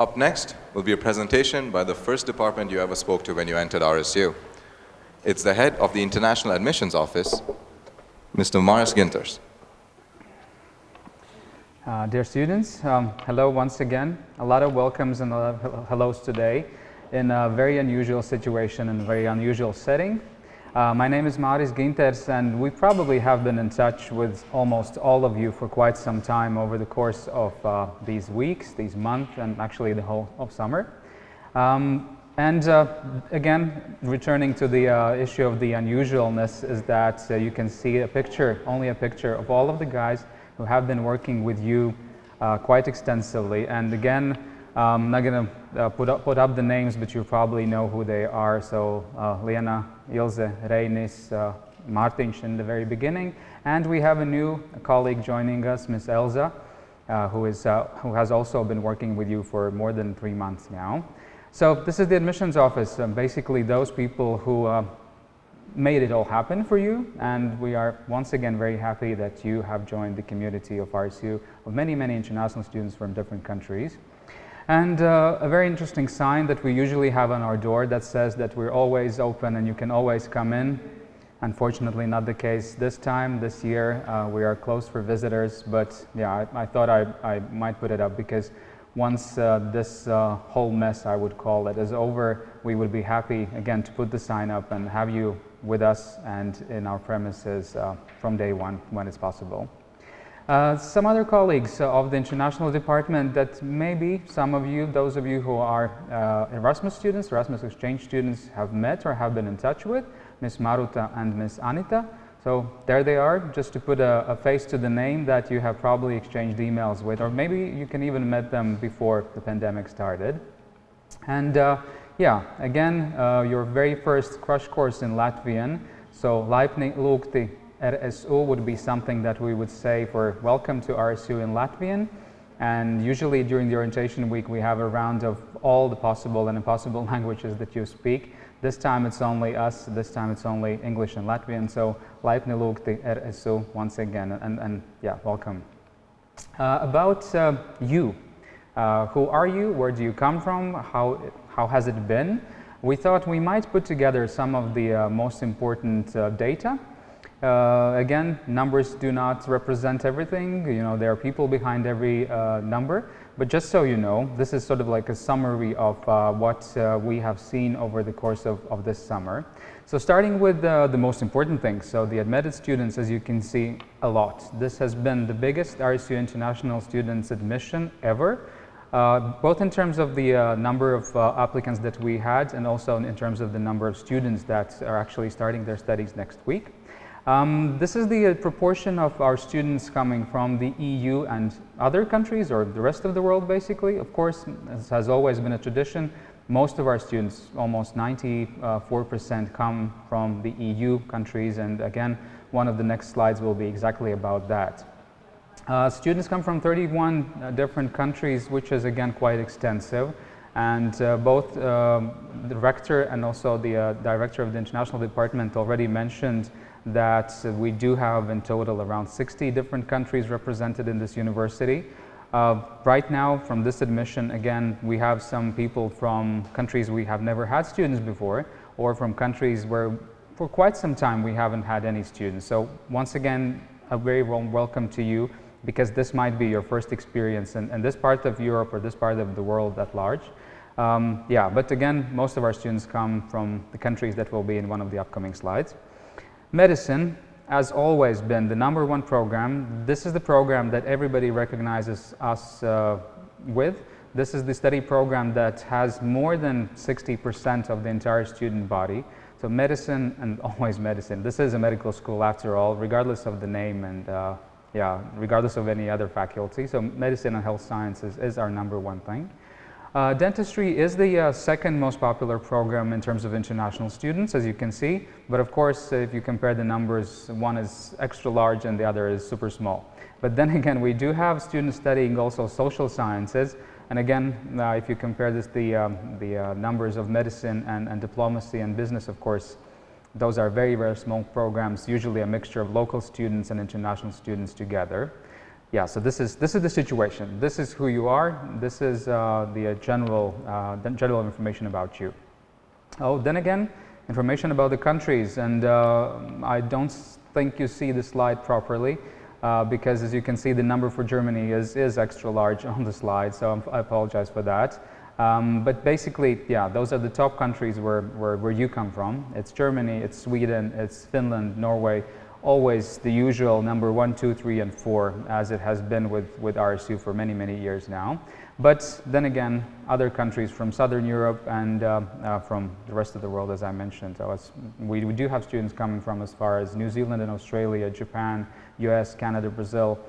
Up next will be a presentation by the first department you ever spoke to when you entered RSU. It's the head of the International Admissions Office, Mr. Māris Ginters. Dear students, hello once again. A lot of welcomes and a lot of hellos today in a very unusual situation and a very unusual setting. My name is Māris Ginters, and we probably have been in touch with almost all of you for quite some time over the course of these weeks, these months, and actually the whole of summer. Again, returning to the issue of the unusualness is that you can see a picture, only a picture of all of the guys who have been working with you quite extensively. And again, I'm not going to put up the names, but you probably know who they are. So Liena, Ilze, Reinis, Mārtiņš in the very beginning. And we have a new colleague joining us, Miss Elza, who has also been working with you for more than 3 months now. So this is the admissions office, basically those people who made it all happen for you, and we are once again very happy that you have joined the community of RSU, of many, many international students from different countries. And a very interesting sign that we usually have on our door that says that we're always open and you can always come in. Unfortunately, not the case this time, this year. We are closed for visitors, but yeah, I thought I might put it up because once this whole mess, I would call it, is over, we would be happy again to put the sign up and have you with us and in our premises from day one when it's possible. Some other colleagues of the international department that maybe some of you, those of you who are Erasmus students, Erasmus exchange students, have met or have been in touch with, Ms. Maruta and Ms. Anita. So there they are, just to put a face to the name that you have probably exchanged emails with, or maybe you can even met them before the pandemic started. And yeah, again, your very first crash course in Latvian, so Laipni lūgti RSU would be something that we would say for welcome to RSU in Latvian. And usually during the orientation week, we have a round of all the possible and impossible languages that you speak. This time it's only us, this time it's only English and Latvian. So Laipni lūgti RSU once again, and yeah, welcome. About you, who are you? Where do you come from? How has it been? We thought we might put together some of the most important data. Again, numbers do not represent everything. You know, there are people behind every number. But just so you know, this is sort of like a summary of what we have seen over the course of this summer. So starting with the most important things, so the admitted students, as you can see, a lot. This has been the biggest RSU international students admission ever, both in terms of the number of applicants that we had and also in terms of the number of students that are actually starting their studies next week. This is the proportion of our students coming from the EU and other countries, or the rest of the world basically. Of course, as has always been a tradition, most of our students, almost 94%, come from the EU countries, and again, one of the next slides will be exactly about that. Students come from 31 different countries, which is again quite extensive, and both the rector and also the director of the international department already mentioned that we do have in total around 60 different countries represented in this university. Right now, from this admission, again, we have some people from countries we have never had students before, or from countries where for quite some time we haven't had any students. So once again, a very warm welcome to you, because this might be your first experience in this part of Europe or this part of the world at large. Yeah, but again, most of our students come from the countries that will be in one of the upcoming slides. Medicine has always been the #1 program. This is the program that everybody recognizes us with. This is the study program that has more than 60% of the entire student body. So medicine, and always medicine. This is a medical school after all, regardless of the name and yeah, regardless of any other faculty. So medicine and health sciences is our #1 thing. Dentistry is the second most popular program in terms of international students, as you can see. But of course, if you compare the numbers, one is extra large and the other is super small. But then again, we do have students studying also social sciences. And again, if you compare this, the numbers of medicine and diplomacy and business, of course, those are very, very small programs, usually a mixture of local students and international students together. yeah, so this is the situation. This is who you are. This is the general information about you. Oh, then again, information about the countries, and I don't think you see the slide properly because, as you can see, the number for Germany is extra large on the slide, so I apologize for that. But basically, yeah, those are the top countries where you come from. It's Germany, it's Sweden, it's Finland, Norway. Always the usual number 1, 2, 3, and 4, as it has been with RSU for many, many years now. But then again, other countries from Southern Europe and from the rest of the world, as I mentioned. So we do have students coming from as far as New Zealand and Australia, Japan, US, Canada, Brazil.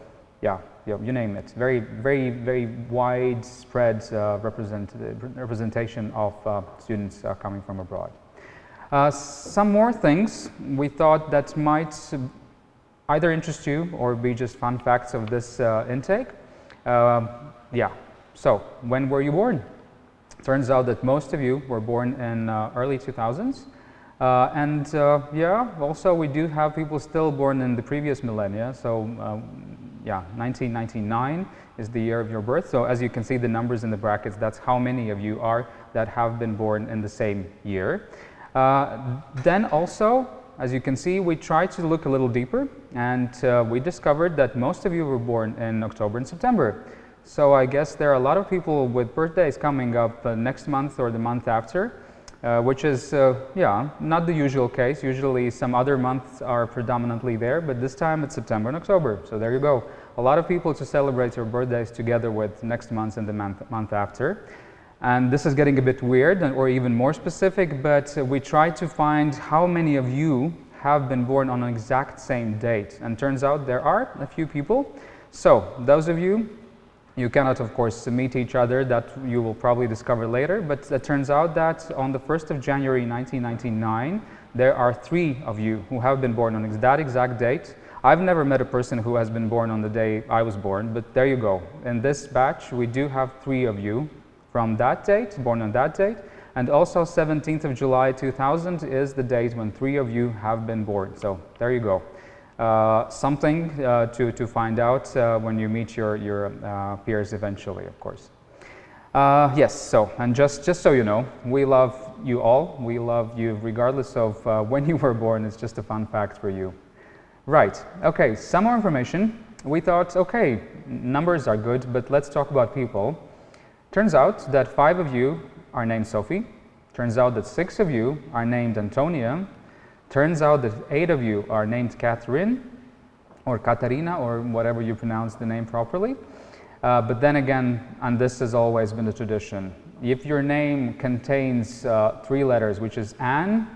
Yeah, you name it. Very, very, very widespread representation of students coming from abroad. Some more things we thought that might either interest you or be just fun facts of this intake. Yeah, so when were you born? Turns out that most of you were born in early 2000s. Yeah, also we do have people still born in the previous millennia. So yeah, 1999 is the year of your birth. So as you can see the numbers in the brackets, that's how many of you are that have been born in the same year. Then also, as you can see, we tried to look a little deeper, and we discovered that most of you were born in October and September. So I guess there are a lot of people with birthdays coming up next month or the month after, which is, yeah, not the usual case. Usually some other months are predominantly there, but this time it's September and October. So there you go. A lot of people to celebrate your birthdays together with next month and the month after. And this is getting a bit weird or even more specific, but we tried to find how many of you have been born on an exact same date. And turns out there are a few people. So those of you, you cannot, of course, meet each other. That you will probably discover later. But it turns out that on the 1st of January 1999, there are 3 of you who have been born on that exact date. I've never met a person who has been born on the day I was born, but there you go. In this batch, we do have 3 of you from that date, born on that date, and also 17th of July 2000 is the date when 3 of you have been born. So there you go. Something to find out when you meet your peers eventually, of course. Yes, so, and just so you know, we love you all. We love you regardless of when you were born. It's just a fun fact for you. Right, okay, some more information. We thought, okay, numbers are good, but let's talk about people. Turns out that 5 of you are named Sophie. Turns out that 6 of you are named Antonia. Turns out that 8 of you are named Catherine or Katarina or whatever you pronounce the name properly. But then again, and this has always been the tradition, if your name contains 3 letters, which is Anne,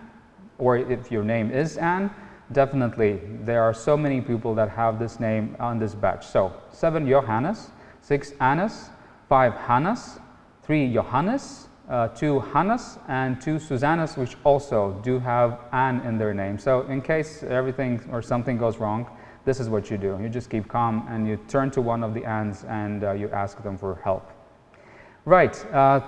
or if your name is Anne, definitely there are so many people that have this name on this batch. So 7 Johannes, 6 Annas, 5 Hannas, 3 Johannes, 2 Hannas, and 2 Susannas, which also do have Anne in their name. So in case everything or something goes wrong, this is what you do. You just keep calm and you turn to one of the Annes and you ask them for help. Right,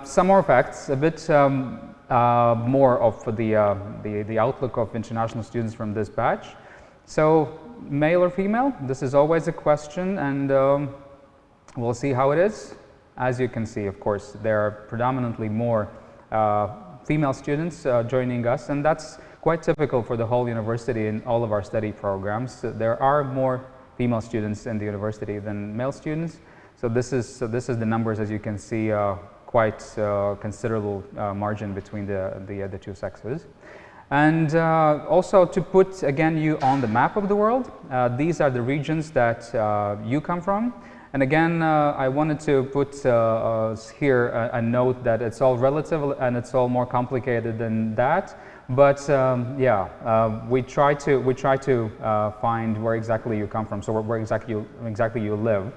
some more facts, a bit more of the outlook of international students from this batch. So male or female, this is always a question, and we'll see how it is. As you can see, of course, there are predominantly more female students joining us, and that's quite typical for the whole university in all of our study programs. There are more female students in the university than male students, so this is the numbers, as you can see, quite considerable margin between the 2 sexes. And also to put again you on the map of the world, these are the regions that you come from. And again, I wanted to put here a note that it's all relative and it's all more complicated than that. But yeah, we try to find where exactly you come from, so where exactly you live.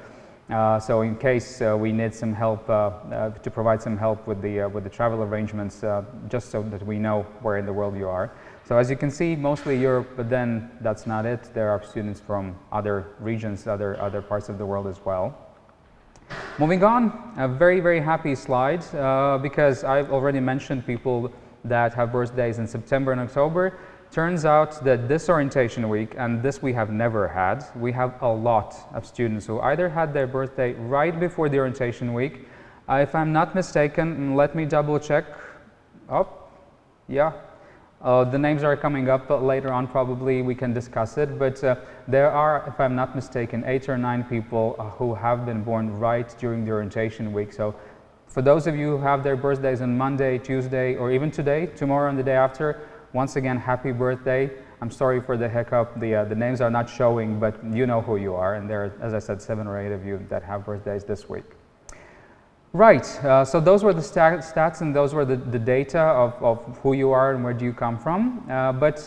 So in case we need some help to provide some help with the travel arrangements, just so that we know where in the world you are. So as you can see, mostly Europe, but then that's not it. There are students from other regions, other parts of the world as well. Moving on, a very, very happy slide because I've already mentioned people that have birthdays in September and October. Turns out that this orientation week, and this we have never had, we have a lot of students who either had their birthday right before the orientation week. If I'm not mistaken, let me double check. Oh, yeah. The names are coming up later on, probably we can discuss it, but there are, if I'm not mistaken, 8 or 9 people who have been born right during the orientation week. So for those of you who have their birthdays on Monday, Tuesday, or even today, tomorrow and the day after, once again, happy birthday. I'm sorry for the hiccup, the names are not showing, but you know who you are, and there are, as I said, 7 or 8 of you that have birthdays this week. Right, so those were the stats and those were the data of who you are and where do you come from. But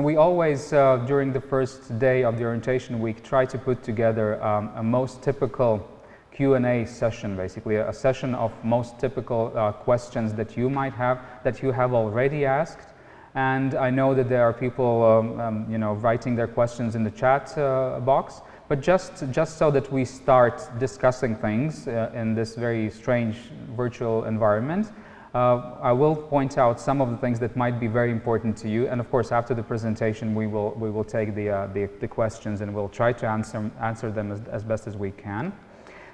we always, during the first day of the orientation week, try to put together a most typical Q&A session, basically a session of most typical questions that you might have, that you have already asked. And I know that there are people writing their questions in the chat box. But just so that we start discussing things in this very strange virtual environment, I will point out some of the things that might be very important to you. And of course, after the presentation, we will take the questions and we'll try to answer them as best as we can.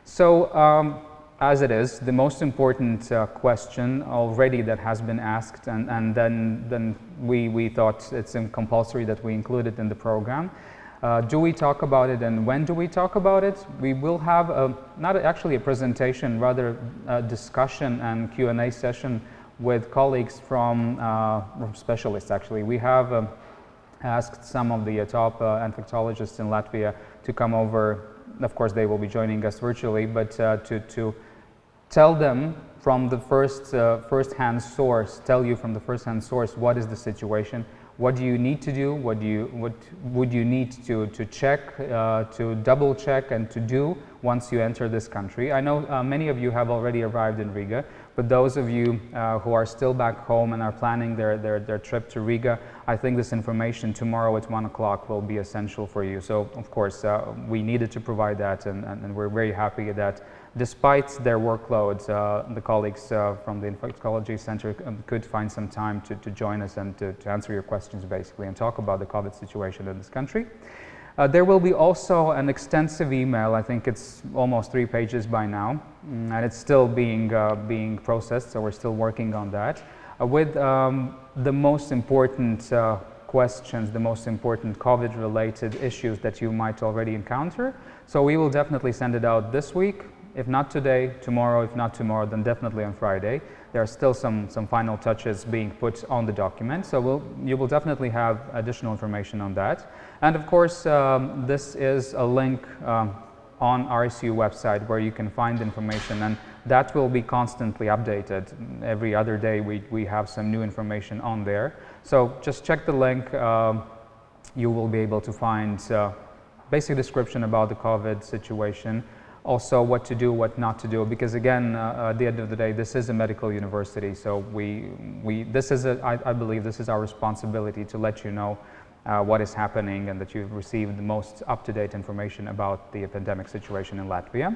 So, as it is, the most important question already that has been asked, and then we thought it's compulsory that we include it in the program. Do we talk about it, and when do we talk about it? We will have not actually a presentation, rather a discussion and Q&A session with colleagues from specialists actually. We have asked some of the top infectologists in Latvia to come over. Of course, they will be joining us virtually, but to tell them from the first-hand source, tell you from the first-hand source what is the situation. What do you need to do? What would you need to check, to double check, and to do once you enter this country? I know many of you have already arrived in Riga, but those of you who are still back home and are planning their trip to Riga, I think this information tomorrow at 1 o'clock will be essential for you. So, of course, we needed to provide that, and we're very happy that despite their workloads, the colleagues from the Infectology Center could find some time to join us and to answer your questions, basically, and talk about the COVID situation in this country. There will be also an extensive email. I think it's almost 3 pages by now, and it's still being processed, so we're still working on that, with the most important questions, the most important COVID-related issues that you might already encounter. So we will definitely send it out this week. If not today, tomorrow. If not tomorrow, then definitely on Friday. There are still some final touches being put on the document, so you will definitely have additional information on that. And of course, this is a link on RSU website where you can find information, and that will be constantly updated. Every other day we have some new information on there. So just check the link. You will be able to find basic description about the COVID situation. Also, what to do, what not to do, because again, at the end of the day, this is a medical university, so I believe this is our responsibility to let you know what is happening and that you've received the most up-to-date information about the pandemic situation in Latvia.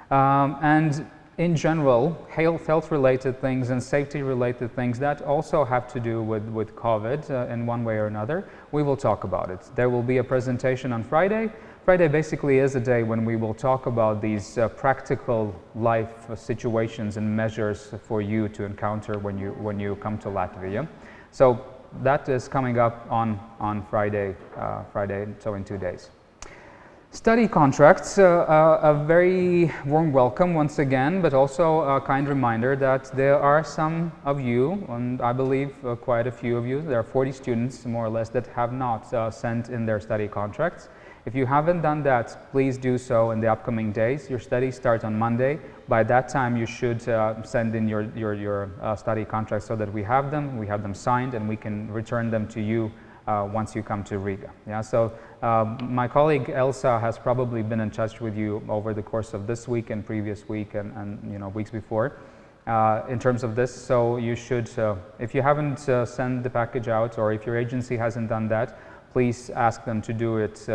And in general, health-related things and safety-related things that also have to do with COVID in one way or another, we will talk about it. There will be a presentation on Friday. Friday basically is a day when we will talk about these practical life situations and measures for you to encounter when you come to Latvia. So that is coming up on Friday, so in 2 days. Study contracts, a very warm welcome once again, but also a kind reminder that there are some of you, and I believe quite a few of you, there are 40 students more or less that have not sent in their study contracts. If you haven't done that, please do so in the upcoming days. Your studies start on Monday. By that time, you should send in your study contracts so that we have them signed, and we can return them to you once you come to Riga. Yeah, so my colleague Elsa has probably been in touch with you over the course of this week and previous week and weeks before in terms of this. So you should, if you haven't sent the package out, or if your agency hasn't done that, please ask them to do it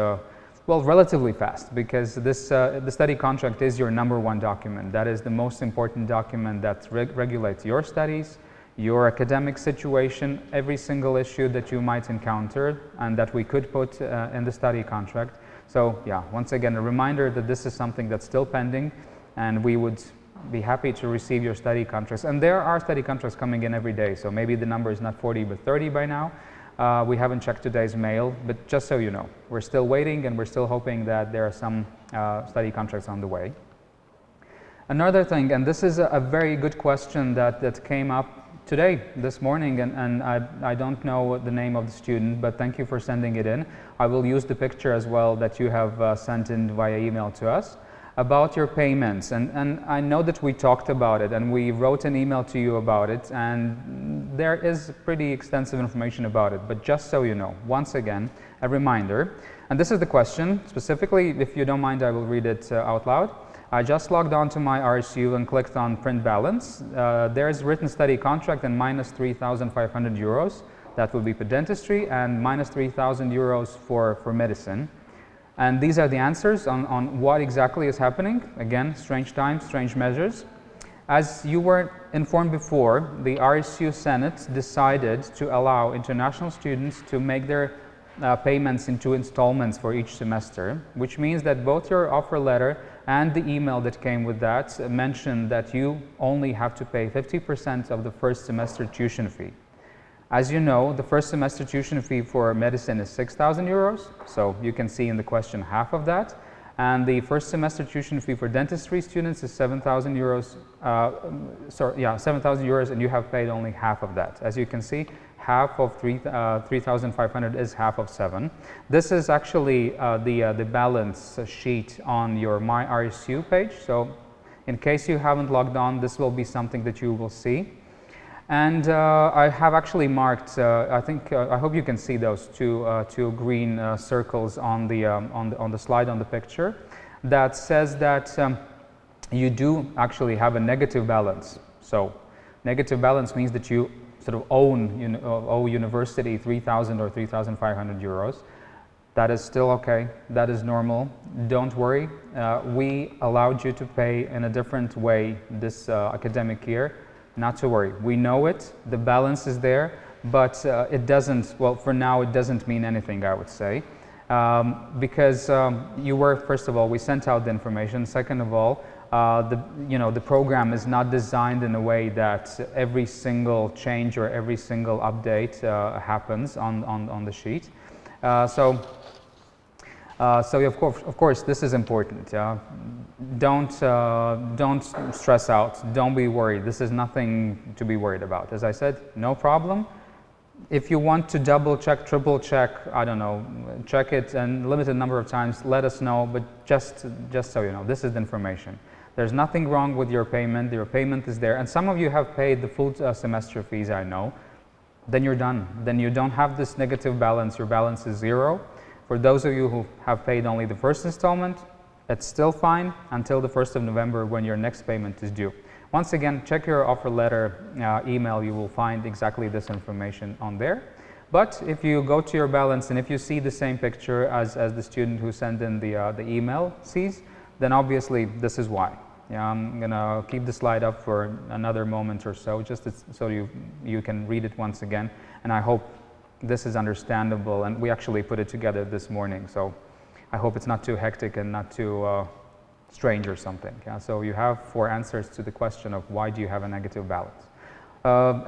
relatively fast, because this the study contract is your #1 document. That is the most important document that regulates your studies, your academic situation, every single issue that you might encounter and that we could put in the study contract. So yeah, once again, a reminder that this is something that's still pending, and we would be happy to receive your study contracts. And there are study contracts coming in every day, so maybe the number is not 40 but 30 by now. We haven't checked today's mail, but just so you know, we're still waiting and we're still hoping that there are some study contracts on the way. Another thing, and this is a very good question that came up today, this morning, and I don't know the name of the student, but thank you for sending it in. I will use the picture as well that you have sent in via email to us about your payments. And I know that we talked about it and we wrote an email to you about it, and there is pretty extensive information about it, but just so you know, once again, a reminder. And this is the question, specifically, if you don't mind, I will read it out loud. I just logged on to my RSU and clicked on print balance. There's written study contract and minus 3,500 euros. That will be for dentistry, and minus 3,000 euros for medicine. And these are the answers on what exactly is happening. Again, strange times, strange measures. As you were informed before, the RSU Senate decided to allow international students to make their payments in 2 installments for each semester, which means that both your offer letter and the email that came with that mentioned that you only have to pay 50% of the first semester tuition fee. As you know, the first semester tuition fee for medicine is 6,000 euros, so you can see in the question half of that. And the first semester tuition fee for dentistry students is 7,000 euros, 7,000 euros, and you have paid only half of that. As you can see, half of 3,500 is half of 7. This is actually the balance sheet on your My RSU page. So in case you haven't logged on, this will be something that you will see. And I have actually marked, I hope you can see those two green circles on the slide on the picture that says that you do actually have a negative balance. So negative balance means that you sort of owe university 3,000 or 3,500 euros. That is still okay. That is normal. Don't worry. We allowed you to pay in a different way this academic year. Not to worry. We know it. The balance is there, but it doesn't. Well, for now, it doesn't mean anything, I would say, because you were, first of all, we sent out the information. Second of all, the program is not designed in a way that every single change or every single update happens on the sheet. So of course, this is important. Don't stress out. Don't be worried. This is nothing to be worried about. As I said, no problem. If you want to double check, triple check, I don't know, check it and limited number of times, let us know. But just so you know, this is the information. There's nothing wrong with your payment. Your payment is there. And some of you have paid the full semester fees, I know. Then you're done. Then you don't have this negative balance. Your balance is 0. For those of you who have paid only the first installment, it's still fine until the 1st of November when your next payment is due. Once again, check your offer letter email. You will find exactly this information on there. But if you go to your balance and if you see the same picture as the student who sent in the email sees, then obviously this is why. I'm going to keep the slide up for another moment or so, just so you can read it once again. And I hope this is understandable, and we actually put it together this morning, so I hope it's not too hectic and not too strange or something. Yeah? So you have 4 answers to the question of why do you have a negative balance.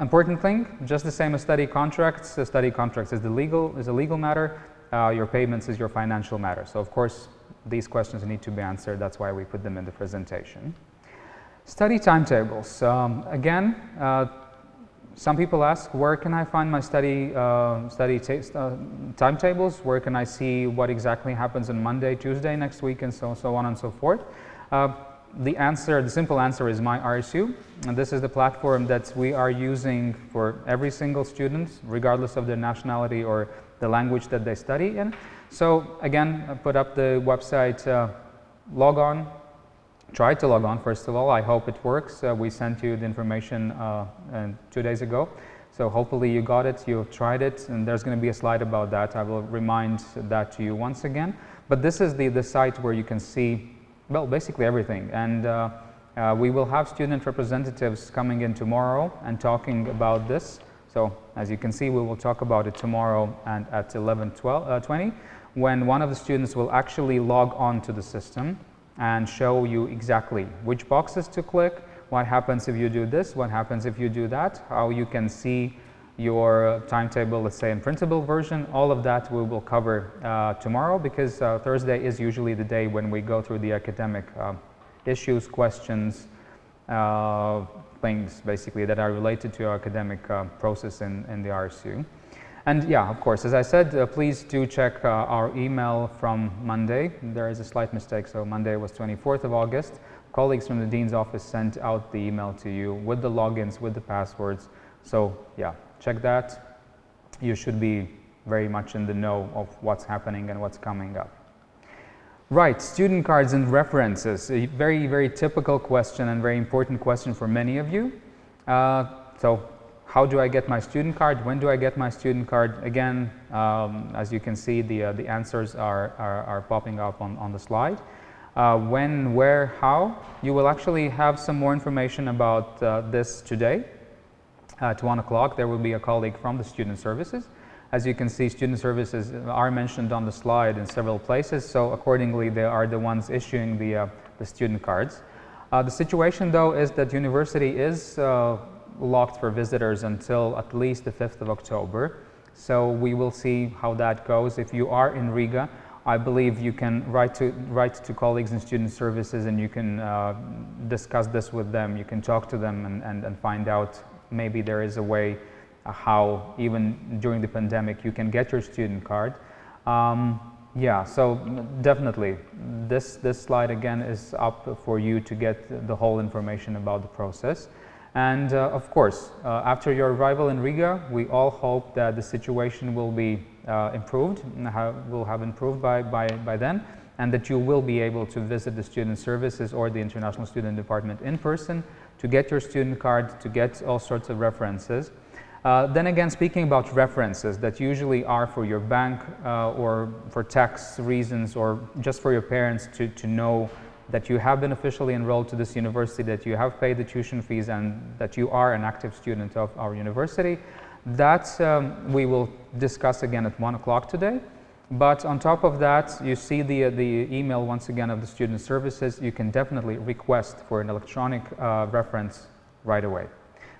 Important thing, just the same as study contracts. Study contracts is a legal matter. Your payments is your financial matter. So of course, these questions need to be answered. That's why we put them in the presentation. Study timetables. Again, some people ask, where can I find my timetables? Where can I see what exactly happens on Monday, Tuesday next week, and so on and so forth? The simple answer is My RSU, and this is the platform that we are using for every single student, regardless of their nationality or the language that they study in. So again, I put up the website, log on. Try to log on, first of all. I hope it works. We sent you the information 2 days ago. So hopefully you got it, you've tried it, and there's going to be a slide about that. I will remind that to you once again. But this is the site where you can see, well, basically everything. And We will have student representatives coming in tomorrow and talking about this. So as you can see, we will talk about it tomorrow and at 11:20, when one of the students will actually log on to the system and show you exactly which boxes to click, what happens if you do this, what happens if you do that, how you can see your timetable, let's say in printable version. All of that we will cover tomorrow, because Thursday is usually the day when we go through the academic issues, questions, things basically that are related to our academic process in the RSU. And yeah, of course, as I said, please do check our email from Monday. There is a slight mistake, so Monday was 24th of August. Colleagues from the Dean's office sent out the email to you with the logins, with the passwords. So yeah, check that. You should be very much in the know of what's happening and what's coming up. Right, student cards and references. A very, very typical question and very important question for many of you. So how do I get my student card? When do I get my student card? Again, as you can see, the answers are popping up on the slide. When, where, how? You will actually have some more information about this today. At 1 o'clock, there will be a colleague from the Student Services. As you can see, Student Services are mentioned on the slide in several places, so accordingly they are the ones issuing the student cards. The situation though is that university is locked for visitors until at least the 5th of October. So we will see how that goes. If you are in Riga, I believe you can write to colleagues in Student Services, and you can discuss this with them. You can talk to them and find out maybe there is a way how even during the pandemic you can get your student card. Yeah, so definitely this slide again is up for you to get the whole information about the process. And of course, after your arrival in Riga, we all hope that the situation will be improved, will have improved by then, and that you will be able to visit the Student Services or the International Student Department in person to get your student card, to get all sorts of references. Then again, speaking about references that usually are for your bank or for tax reasons, or just for your parents to know that you have been officially enrolled to this university, that you have paid the tuition fees, and that you are an active student of our university. That we will discuss again at 1 o'clock today. But on top of that, you see the email once again of the Student Services. You can definitely request for an electronic reference right away,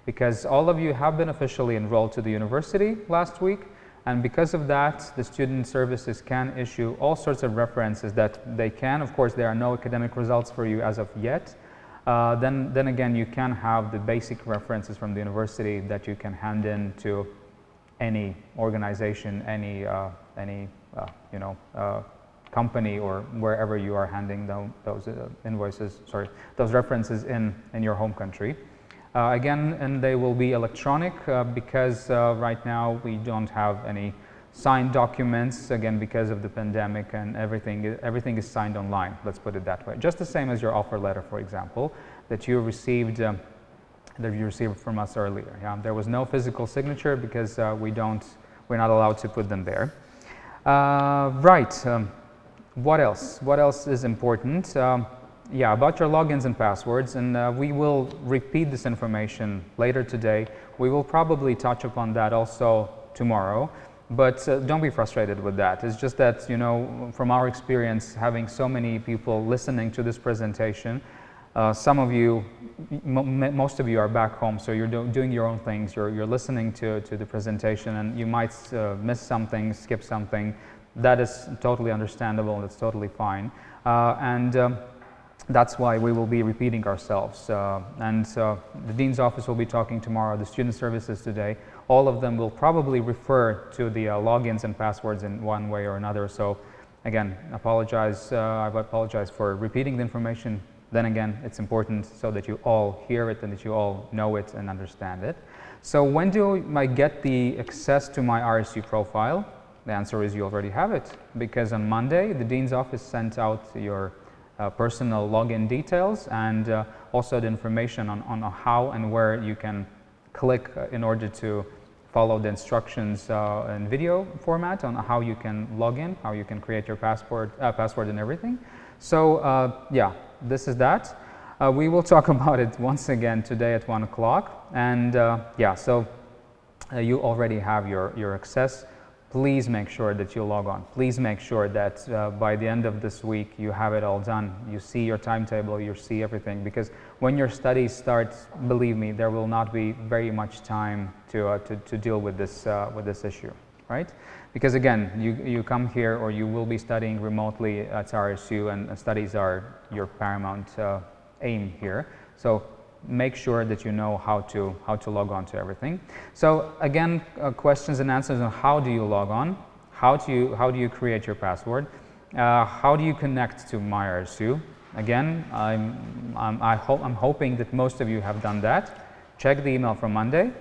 because all of you have been officially enrolled to the university last week, and because of that, the Student Services can issue all sorts of references that they can. Of course, there are no academic results for you as of yet. Then again, you can have the basic references from the university that you can hand in to any organization, any company, or wherever you are handing those those references in your home country. Again, and they will be electronic because right now we don't have any signed documents, again because of the pandemic, and everything is signed online, let's put it that way. Just the same as your offer letter, for example, that you received from us earlier. Yeah? There was no physical signature because we're not allowed to put them there. What else? What else is important? Yeah, about your logins and passwords, and we will repeat this information later today. We will probably touch upon that also tomorrow, but don't be frustrated with that. It's just that, from our experience, having so many people listening to this presentation, some of you, most of you are back home, so you're doing your own things, you're listening to the presentation, and you might miss something, skip something. That is totally understandable, that's totally fine. That's why we will be repeating ourselves. The Dean's office will be talking tomorrow, the Student Services today. All of them will probably refer to the logins and passwords in one way or another. So again, I apologize for repeating the information. Then again, it's important so that you all hear it and that you all know it and understand it. So when do I get the access to my RSU profile? The answer is you already have it, because on Monday, the Dean's office sent out your personal login details and also the information on how and where you can click in order to follow the instructions in video format on how you can log in, how you can create your password and everything. So yeah, this is that. We will talk about it once again today at 1 o'clock. And yeah, so you already have your access. Please make sure that you log on. Please make sure that by the end of this week you have it all done. You see your timetable, you see everything. Because when your studies start, believe me, there will not be very much time to deal with this issue, right? Because again, you come here or you will be studying remotely at RSU, and studies are your paramount aim here. So make sure that you know how to log on to everything. So again, questions and answers on how do you log on, how do you create your password, how do you connect to MyRSU. Again, I'm hoping that most of you have done that. Check the email from Monday.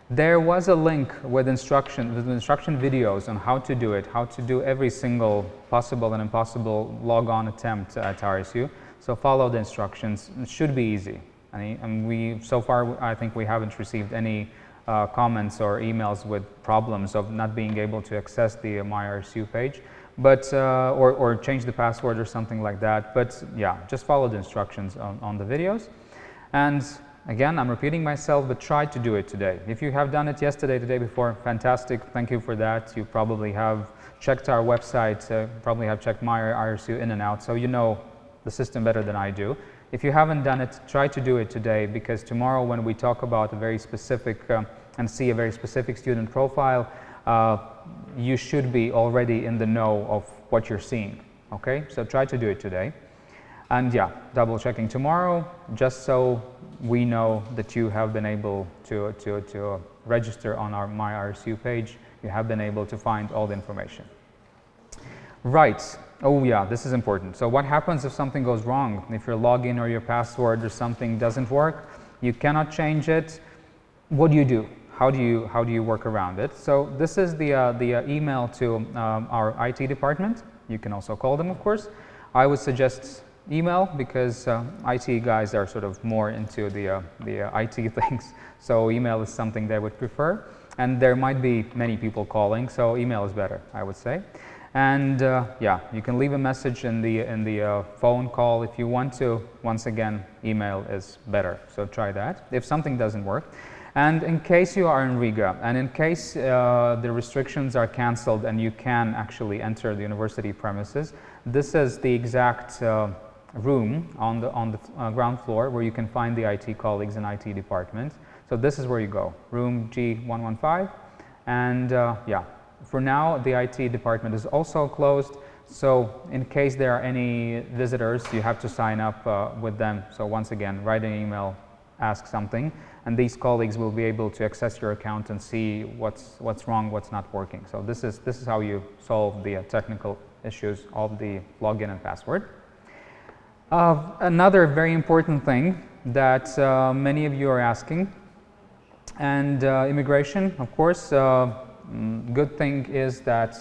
There was a link with instruction videos on how to do it, how to do every single possible and impossible log-on attempt at RSU. So follow the instructions. It should be easy. And so far, I think we haven't received any comments or emails with problems of not being able to access the MyRSU page, but or change the password or something like that. But yeah, just follow the instructions on the videos. And again, I'm repeating myself, but try to do it today. If you have done it yesterday, the day before, fantastic. Thank you for that. You probably have checked our website, probably have checked MyRSU in and out, so you know the system better than I do. If you haven't done it, try to do it today, because tomorrow when we talk about a very specific and see a very specific student profile, you should be already in the know of what you're seeing, okay? So try to do it today. And yeah, double checking tomorrow, just so we know that you have been able to register on our MyRSU page. You have been able to find all the information. Right. Oh yeah, this is important. So what happens if something goes wrong? If your login or your password or something doesn't work, you cannot change it. What do you do? How do you work around it? So this is the email to our IT department. You can also call them, of course. I would suggest email, because IT guys are sort of more into the IT things. So email is something they would prefer. And there might be many people calling, so email is better, I would say. And yeah, you can leave a message in the phone call if you want to. Once again, email is better, so try that if something doesn't work. And in case you are in Riga, and in case the restrictions are cancelled and you can actually enter the university premises, this is the exact room on the ground floor where you can find the IT colleagues and IT department. So this is where you go, room G115, and yeah. For now, the IT department is also closed, so in case there are any visitors, you have to sign up with them. So once again, write an email, ask something, and these colleagues will be able to access your account and see what's wrong, what's not working. So this is how you solve the technical issues of the login and password. Another very important thing that many of you are asking, and immigration, of course. Good thing is that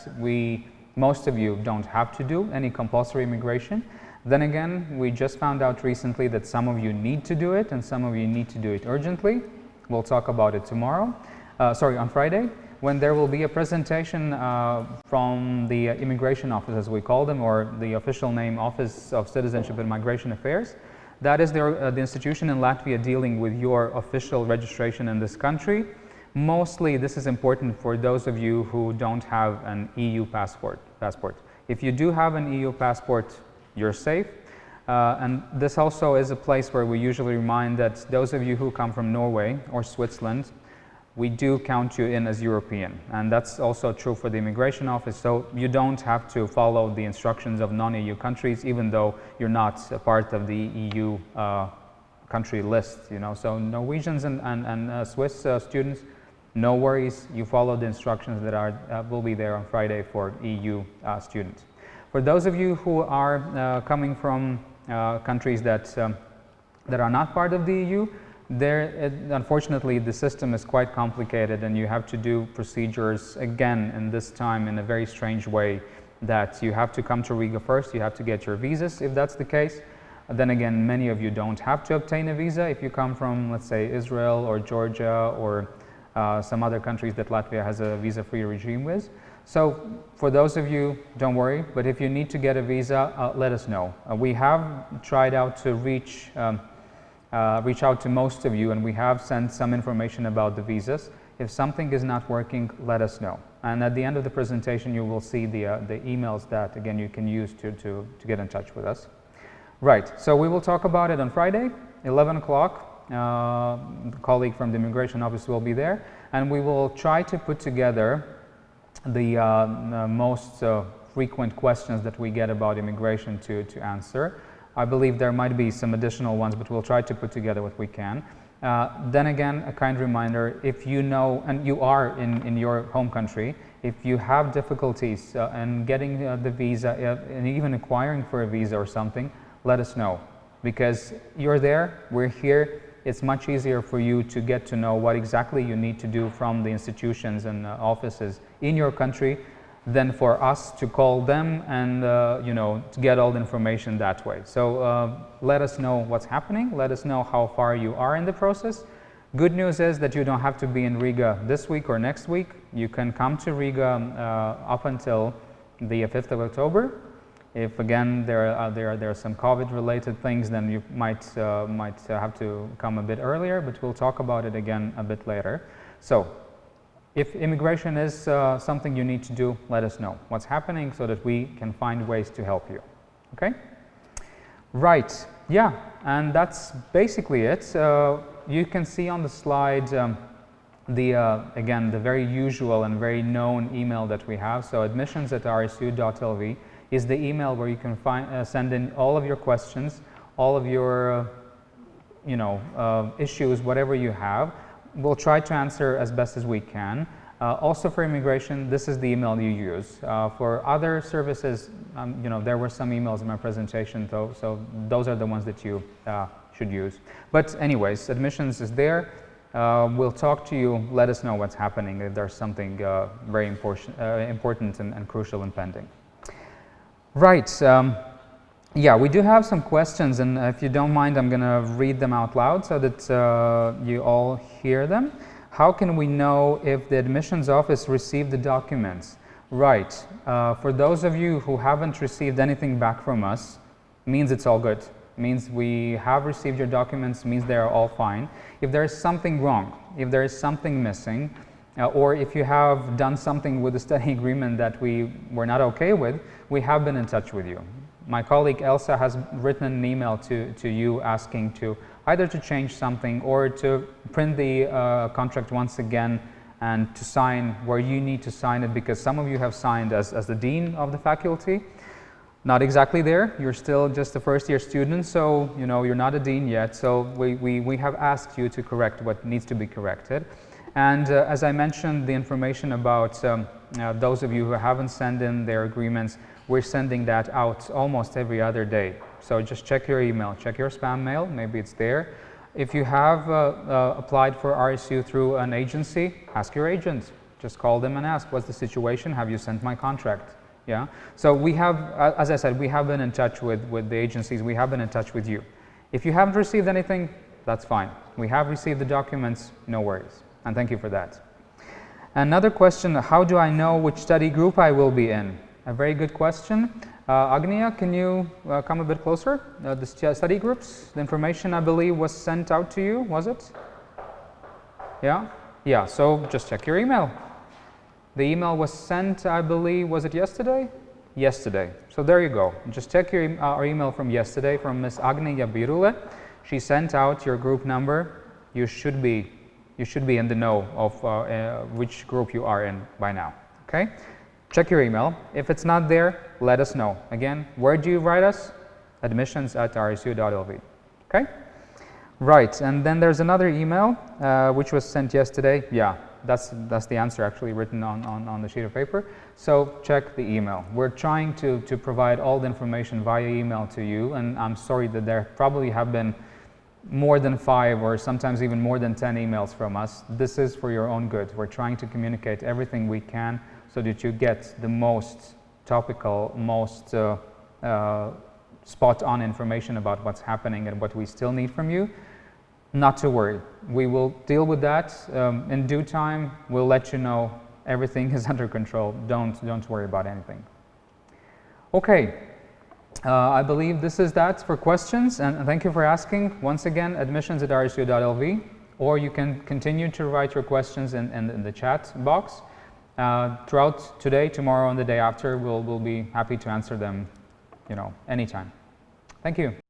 most of you don't have to do any compulsory immigration. Then again, we just found out recently that some of you need to do it and some of you need to do it urgently. We'll talk about it tomorrow, on Friday, when there will be a presentation from the Immigration Office, as we call them, or the official name, Office of Citizenship and Migration Affairs. That is the institution in Latvia dealing with your official registration in this country. Mostly, this is important for those of you who don't have an EU passport. If you do have an EU passport, you're safe. And this also is a place where we usually remind that those of you who come from Norway or Switzerland, we do count you in as European. And that's also true for the Immigration Office. So you don't have to follow the instructions of non-EU countries, even though you're not a part of the EU country list. So Norwegians and Swiss students, no worries, you follow the instructions that will be there on Friday for EU students. For those of you who are coming from countries that are not part of the EU, unfortunately the system is quite complicated, and you have to do procedures again, and this time in a very strange way, that you have to come to Riga first, you have to get your visas if that's the case. Then again, many of you don't have to obtain a visa if you come from, let's say, Israel or Georgia or some other countries that Latvia has a visa-free regime with. So for those of you, don't worry, but if you need to get a visa, let us know. We have tried out to reach reach out to most of you, and we have sent some information about the visas. If something is not working, let us know. And at the end of the presentation, you will see the emails that, again, you can use to get in touch with us. Right, so we will talk about it on Friday, 11 o'clock. A colleague from the Immigration Office will be there, and we will try to put together the most frequent questions that we get about immigration to answer. I believe there might be some additional ones, but we'll try to put together what we can. Then again, a kind reminder, if you know, and you are in your home country, if you have difficulties in getting the visa and even acquiring for a visa or something, let us know. Because you're there, we're here, it's much easier for you to get to know what exactly you need to do from the institutions and offices in your country than for us to call them and to get all the information that way. So let us know what's happening, let us know how far you are in the process. Good news is that you don't have to be in Riga this week or next week. You can come to Riga up until the 5th of October. If again there are some COVID-related things, then you might have to come a bit earlier, but we'll talk about it again a bit later. So if immigration is something you need to do, let us know what's happening so that we can find ways to help you. Okay? Right. Yeah, and that's basically it. You can see on the slide again the very usual and very known email that we have. So admissions@rsu.lv is the email where you can send in all of your questions, all of your issues, whatever you have. We'll try to answer as best as we can. Also for immigration, this is the email you use. For other services, there were some emails in my presentation, so those are the ones that you should use. But anyways, admissions is there. We'll talk to you. Let us know what's happening if there's something very important and crucial and pending. Right. Yeah, we do have some questions, and if you don't mind, I'm going to read them out loud so that you all hear them. How can we know if the admissions office received the documents? Right. For those of you who haven't received anything back from us, means it's all good. Means we have received your documents, means they are all fine. If there is something wrong, if there is something missing, or if you have done something with the study agreement that we were not okay with, we have been in touch with you. My colleague Elsa has written an email to you asking to either to change something or to print the contract once again and to sign where you need to sign it, because some of you have signed as the dean of the faculty. Not exactly there, you're still just a first year student, so you're not a dean yet, so we have asked you to correct what needs to be corrected. And as I mentioned, the information about those of you who haven't sent in their agreements, we're sending that out almost every other day. So just check your email, check your spam mail, maybe it's there. If you have applied for RSU through an agency, ask your agent. Just call them and ask, what's the situation? Have you sent my contract? Yeah. So we have, as I said, we have been in touch with the agencies. We have been in touch with you. If you haven't received anything, that's fine. We have received the documents, no worries. And thank you for that. Another question, how do I know which study group I will be in? A very good question. Agnia, can you come a bit closer? The study groups, the information I believe was sent out to you, was it? Yeah? Yeah, so just check your email. The email was sent, I believe, was it yesterday? Yesterday. So there you go. Just check our email from yesterday from Ms. Agnia Birule. She sent out your group number. You should be in the know of which group you are in by now. Okay? Check your email. If it's not there, let us know. Again, where do you write us? admissions@rsu.lv. Okay? Right, and then there's another email which was sent yesterday. Yeah, that's the answer actually written on the sheet of paper. So check the email. We're trying to provide all the information via email to you, and I'm sorry that there probably have been more than 5 or sometimes even more than 10 emails from us. This is for your own good. We're trying to communicate everything we can so that you get the most topical, most spot-on information about what's happening and what we still need from you. Not to worry. We will deal with that in due time. We'll let you know everything is under control. Don't worry about anything. Okay. I believe this is that for questions, and thank you for asking. Once again, admissions@rsu.lv, or you can continue to write your questions in the chat box. Throughout today, tomorrow, and the day after, we'll be happy to answer them, anytime. Thank you.